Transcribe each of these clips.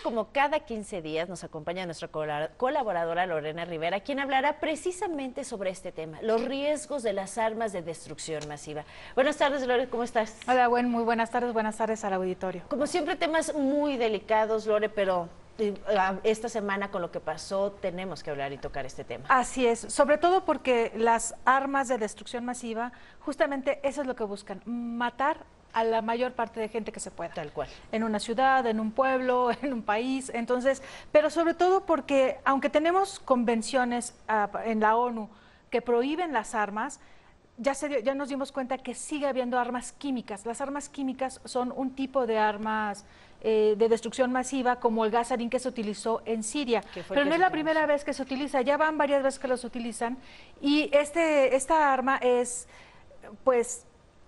como cada 15 días nos acompaña nuestra colaboradora Lorena Rivera, quien hablará precisamente sobre este tema, los riesgos de las armas de destrucción masiva. Buenas tardes, Lore, ¿cómo estás? Hola, muy buenas tardes al auditorio. Como siempre, temas muy delicados, Lore, pero esta semana con lo que pasó tenemos que hablar y tocar este tema. Así es, sobre todo porque las armas de destrucción masiva, justamente eso es lo que buscan, matar a la mayor parte de gente que se pueda. Tal cual. En una ciudad, en un pueblo, en un país, entonces, pero sobre todo porque aunque tenemos convenciones en la ONU que prohíben las armas, ya nos dimos cuenta que sigue habiendo armas químicas. Las armas químicas son un tipo de armas de destrucción masiva, como el gas sarín que se utilizó en Siria. Pero no es la primera vez que se utiliza, ya van varias veces que los utilizan. Y esta arma es, pues,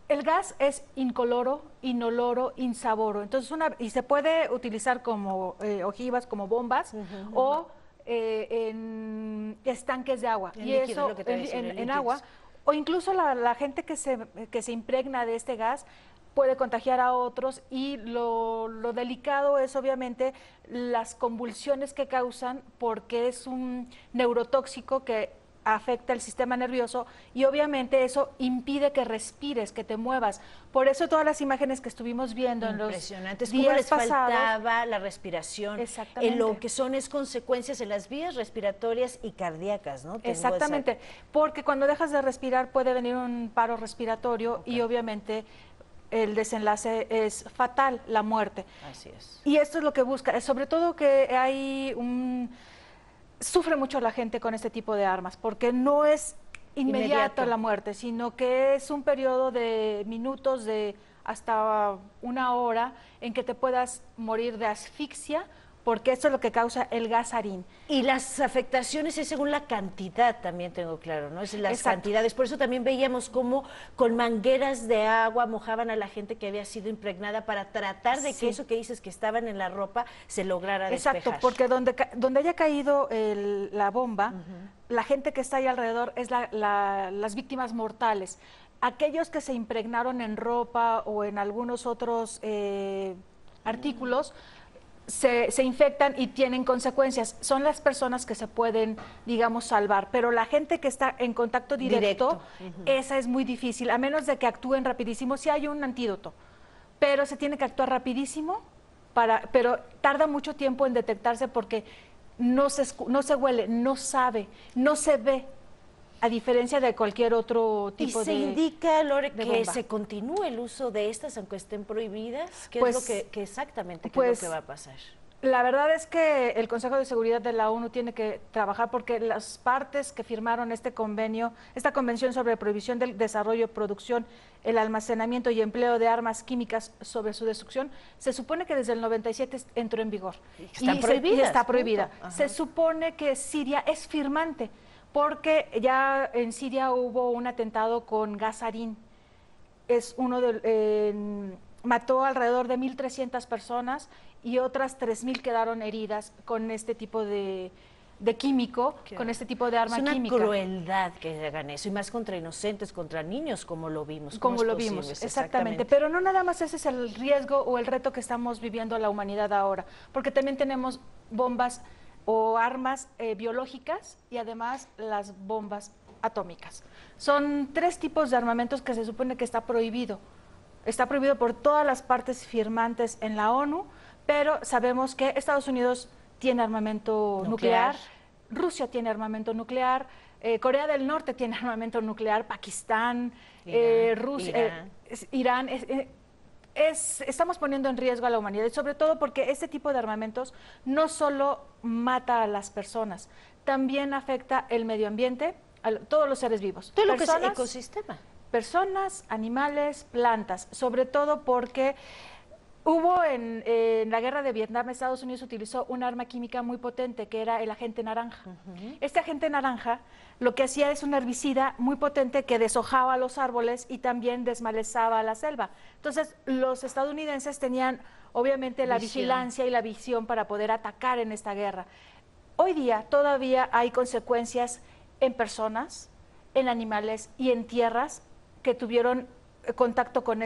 el gas es incoloro, inoloro, insaboro. Entonces, y se puede utilizar como ojivas, como bombas, o en estanques de agua. En Y líquido, eso, en agua. O incluso la gente que se impregna de este gas puede contagiar a otros, y lo delicado es obviamente las convulsiones que causan, porque es un neurotóxico que afecta el sistema nervioso y obviamente eso impide que respires, que te muevas. Por eso todas las imágenes que estuvimos viendo en los impresionantes, días cómo les pasados, faltaba la respiración, en lo que es consecuencias en las vías respiratorias y cardíacas, ¿no? Exactamente, porque cuando dejas de respirar puede venir un paro respiratorio y obviamente el desenlace es fatal, la muerte. Así es. Y esto es lo que busca, sobre todo que hay sufre mucho la gente con este tipo de armas, porque no es inmediato la muerte, sino que es un periodo de minutos, de hasta una hora, en que te puedas morir de asfixia, porque esto es lo que causa el gas sarín. Y las afectaciones es según la cantidad, también tengo claro, ¿no? Es las cantidades. Por eso también veíamos cómo con mangueras de agua mojaban a la gente que había sido impregnada para tratar de que eso que dices que estaban en la ropa se lograra despejar. Exacto, porque donde haya caído la bomba, la gente que está ahí alrededor es las víctimas mortales. Aquellos que se impregnaron en ropa o en algunos otros artículos, se infectan y tienen consecuencias. Son las personas que se pueden, digamos, salvar, pero la gente que está en contacto directo. Esa es muy difícil, a menos de que actúen rapidísimo. Sí hay un antídoto, pero se tiene que actuar rapidísimo, pero tarda mucho tiempo en detectarse, porque no se huele, no sabe, no se ve, a diferencia de cualquier otro tipo de... ¿Y se indica, Lore, que bomba se continúe el uso de estas aunque estén prohibidas? ¿Qué es lo que exactamente qué es lo que va a pasar? La verdad es que el Consejo de Seguridad de la ONU tiene que trabajar, porque las partes que firmaron esta convención sobre prohibición del desarrollo, producción, el almacenamiento y empleo de armas químicas sobre su destrucción, se supone que desde el 97 entró en vigor. Y está prohibida. Se supone que Siria es firmante, porque ya en Siria hubo un atentado con gas sarín. Mató alrededor de 1.300 personas y otras 3.000 quedaron heridas con este tipo de químico, con este tipo de arma química. Es una crueldad que hagan eso, y más contra inocentes, contra niños, como lo vimos. Como lo vimos, exactamente. Pero no nada más ese es el riesgo o el reto que estamos viviendo la humanidad ahora, porque también tenemos bombas o armas biológicas, y además las bombas atómicas. Son 3 tipos de armamentos que se supone que está prohibido. Está prohibido por todas las partes firmantes en la ONU, pero sabemos que Estados Unidos tiene armamento nuclear, Rusia tiene armamento nuclear, Corea del Norte tiene armamento nuclear, Pakistán, Rusia, Irán. Estamos poniendo en riesgo a la humanidad, y sobre todo porque este tipo de armamentos no solo mata a las personas, también afecta el medio ambiente, a todos los seres vivos. Todo lo que es el ecosistema. Personas, animales, plantas, sobre todo porque hubo en la guerra de Vietnam, Estados Unidos utilizó un arma química muy potente, que era el agente naranja. Este agente naranja lo que hacía es un herbicida muy potente que deshojaba los árboles y también desmalezaba la selva. Entonces, los estadounidenses tenían obviamente la vigilancia y la visión para poder atacar en esta guerra. Hoy día todavía hay consecuencias en personas, en animales y en tierras que tuvieron contacto con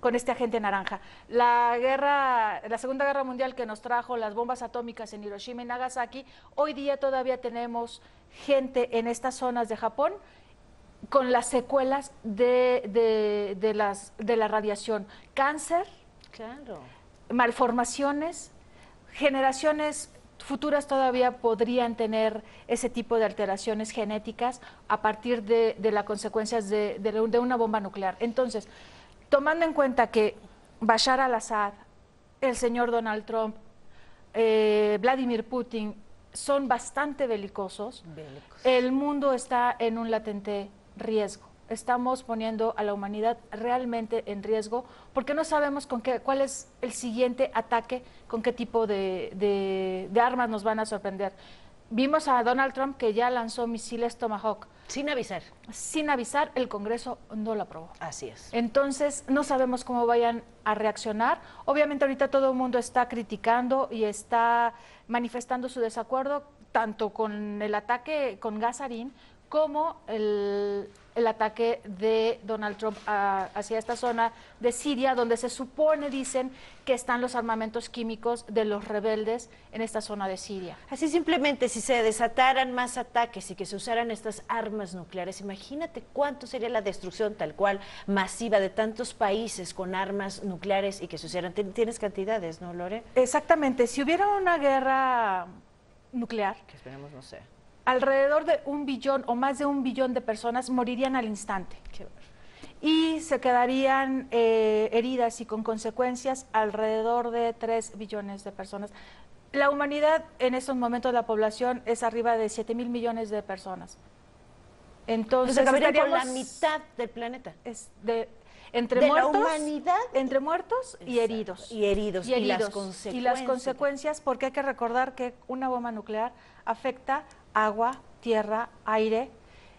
con este agente naranja. La Segunda Guerra Mundial que nos trajo las bombas atómicas en Hiroshima y Nagasaki, hoy día todavía tenemos gente en estas zonas de Japón con las secuelas de la radiación, cáncer, claro, malformaciones, generaciones futuras todavía podrían tener ese tipo de alteraciones genéticas a partir de las consecuencias de una bomba nuclear. Entonces, tomando en cuenta que Bashar al-Assad, el señor Donald Trump, Vladimir Putin son bastante belicosos, el mundo está en un latente riesgo. Estamos poniendo a la humanidad realmente en riesgo porque no sabemos cuál es el siguiente ataque, con qué tipo de armas nos van a sorprender. Vimos a Donald Trump que ya lanzó misiles Tomahawk. Sin avisar. Sin avisar, el Congreso no lo aprobó. Así es. Entonces, no sabemos cómo vayan a reaccionar. Obviamente ahorita todo el mundo está criticando y está manifestando su desacuerdo tanto con el ataque con gas sarín como el ataque de Donald Trump hacia esta zona de Siria, donde se supone, dicen, que están los armamentos químicos de los rebeldes en esta zona de Siria. Así simplemente, si se desataran más ataques y que se usaran estas armas nucleares, imagínate cuánto sería la destrucción tal cual, masiva, de tantos países con armas nucleares y que se usaran. Tienes cantidades, ¿no, Lore? Exactamente. Si hubiera una guerra nuclear, que esperemos no sea, alrededor de 1 billón o más de 1 billón de personas morirían al instante. Y se quedarían heridas y con consecuencias alrededor de 3 billones de personas. La humanidad en estos momentos, la población es arriba de 7.000 millones de personas. Entonces acabaríamos con la mitad del planeta. Entre muertos, la humanidad, entre muertos y heridos. Y las consecuencias. Y las consecuencias, porque hay que recordar que una bomba nuclear afecta agua, tierra, aire,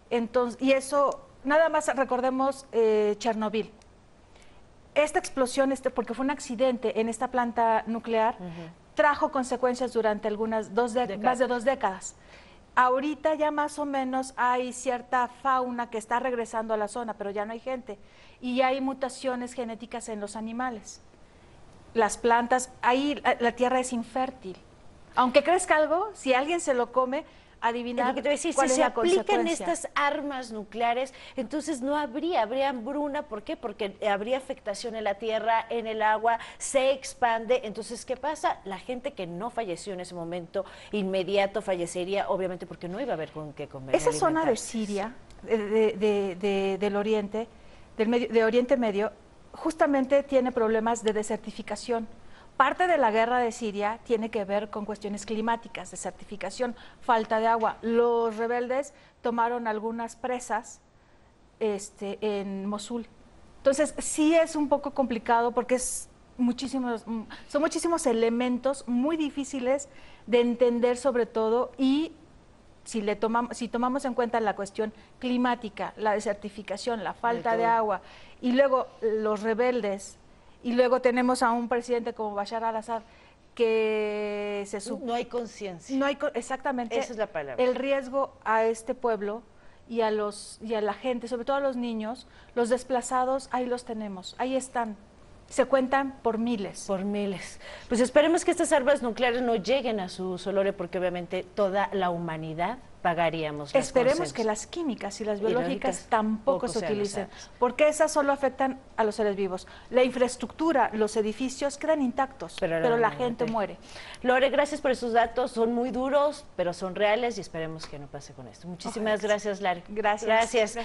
entonces, y eso, nada más recordemos Chernobyl. Esta explosión, porque fue un accidente en esta planta nuclear, trajo consecuencias durante más de 2 décadas. Ahorita ya más o menos hay cierta fauna que está regresando a la zona, pero ya no hay gente. Y hay mutaciones genéticas en los animales. Las plantas, ahí la tierra es infértil. Aunque crezca algo, si alguien se lo come, adivinar cuál es la consecuencia. Si se aplican estas armas nucleares, entonces habría hambruna. ¿Por qué? Porque habría afectación en la tierra, en el agua, se expande. Entonces, ¿qué pasa? La gente que no falleció en ese momento inmediato fallecería, obviamente, porque no iba a haber con qué comer. Esa zona de Siria, del Oriente, de Oriente Medio, justamente tiene problemas de desertificación. Parte de la guerra de Siria tiene que ver con cuestiones climáticas, desertificación, falta de agua. Los rebeldes tomaron algunas presas en Mosul. Entonces, sí es un poco complicado porque son muchísimos elementos muy difíciles de entender sobre todo, y si tomamos en cuenta la cuestión climática, la desertificación, la falta de agua, y luego los rebeldes, y luego tenemos a un presidente como Bashar al-Assad que no hay conciencia. Exactamente. Esa es la palabra. El riesgo a este pueblo y a la gente, sobre todo a los niños, los desplazados, ahí los tenemos, ahí están. Se cuentan por miles. Por miles. Pues esperemos que estas armas nucleares no lleguen a su Lore, porque obviamente toda la humanidad pagaríamos las Esperemos que las químicas y las biológicas tampoco se utilicen, porque esas solo afectan a los seres vivos. La infraestructura, los edificios quedan intactos, pero la gente muere. Lore, gracias por esos datos, son muy duros, pero son reales y esperemos que no pase con esto. Muchísimas gracias, Lore. Gracias. Gracias.